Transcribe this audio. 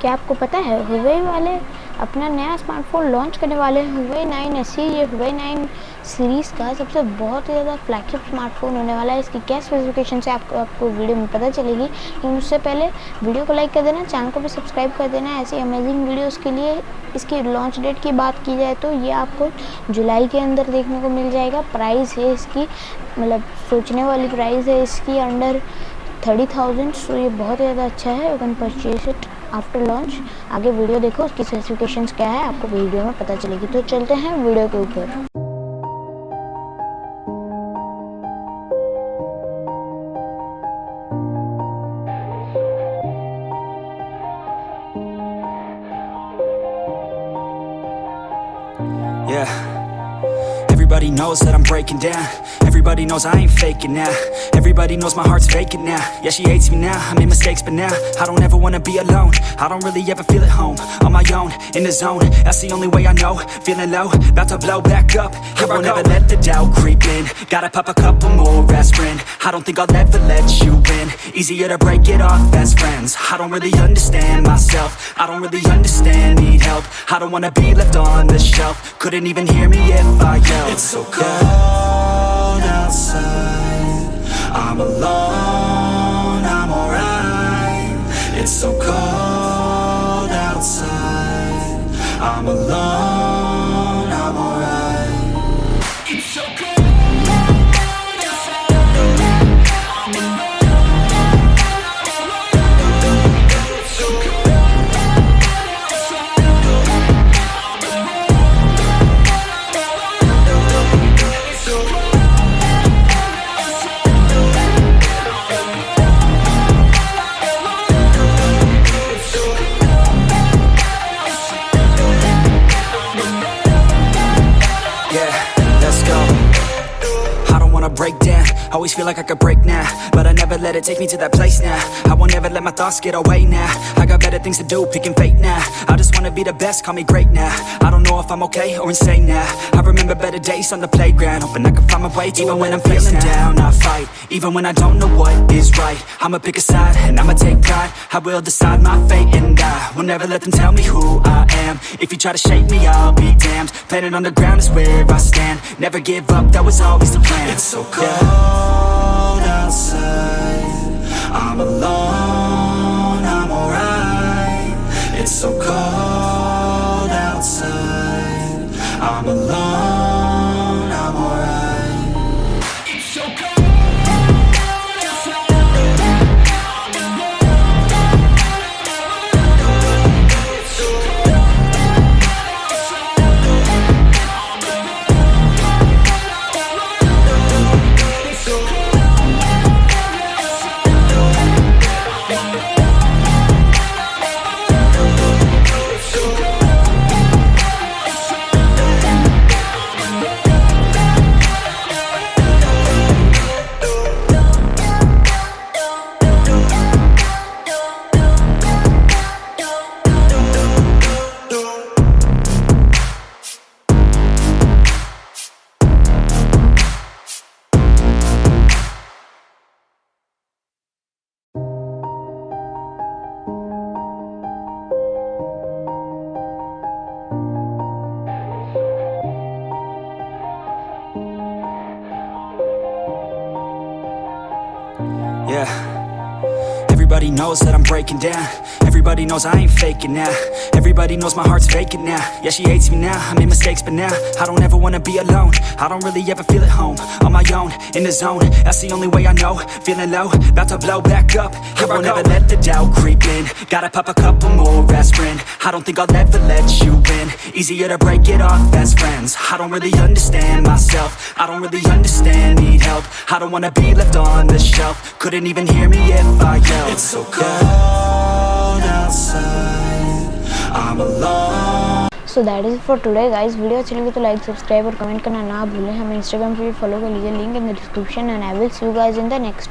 क्या आपको पता है Huawei वाले अपना नया स्मार्टफोन लॉन्च करने वाले हैं Huawei 9 SE। ये Huawei 9 सीरीज़ का सबसे बहुत ही ज़्यादा फ्लैगशिप स्मार्टफोन होने वाला है। इसकी क्या स्पेसिफिकेशन से आपको वीडियो में पता चलेगी। लेकिन उससे पहले वीडियो को लाइक कर देना, चैनल को भी सब्सक्राइब कर देना। ऐसी अमेजिंग वीडियोज़ के लिए इसकी लॉन्च डेट की बात की जाए तो ये आपको जुलाई के अंदर देखने को मिल जाएगा। प्राइस है इसकी मतलब सोचने वाली प्राइस है इसकी अंडर 30,000। सो ये बहुत ज़्यादा अच्छा है। You can purchase it after launch. आगे वीडियो देखो, उसकी स्पेसिफिकेशंस क्या है आपको वीडियो में पता चलेगी। तो चलते हैं वीडियो के ऊपर। Yeah. Everybody knows that I'm breaking down. Everybody knows I ain't faking now. Everybody knows my heart's vacant now. Yeah, she hates me now, I made mistakes but now I don't ever wanna be alone. I don't really ever feel at home. On my own, in the zone, that's the only way I know. Feeling low, about to blow back up. I won't ever let the doubt creep in. Gotta pop a couple more aspirin. I don't think I'll ever let you in. Easier to break it off best friends. I don't really understand myself. I don't really understand, need help. I don't wanna be left on the shelf. Couldn't even hear me if I yelled. It's so cold outside, I'm alone, I'm alright. It's so cold outside, I'm alone, I'm alright. It's so cold outside, I'm alone. It's so cold outside, I'm alone. Break down, always feel like I could break now, but I never let it take me to that place now. I won't ever let my thoughts get away now. I got better things to do, picking fate now. I just wanna be the best, call me great now. I don't know if I'm okay or insane now. I remember better days on the playground, hoping I can find my way to even when I'm feeling down. I fight, even when I don't know what is right. I'ma pick a side, and I'ma take pride. I will decide my fate, and I will never let them tell me who I am. If you try to shake me, I'll be damned. Planet on the ground is where I stand. Never give up, that was always the plan. It's so cold outside, I'm alone, I'm alright. It's so cold outside, I'm alone, I'm alright. It's so cold outside, I'm alone. It's so cold outside, I'm alone. It's so cold. Yeah. Everybody knows that I'm breaking down. Everybody knows I ain't faking now. Everybody knows my heart's vacant now. Yeah, she hates me now, I made mistakes but now I don't ever wanna be alone. I don't really ever feel at home. On my own, in the zone, that's the only way I know. Feeling low, about to blow back up. I won't ever let the doubt creep in. Gotta pop a couple more aspirin. I don't think I'll ever let you in. Easier to break it off best friends. I don't really understand myself. I don't really understand, need help. I don't wanna be left on the shelf. Couldn't even hear me if I yelled. It's so cold outside, I'm alone. So that is for today guys. Video अच्छी लगी तो like, subscribe और comment करना ना भूलें। हमें Instagram पे भी फॉलो कर लीजिए, link in the description. And I will see you guys in the next.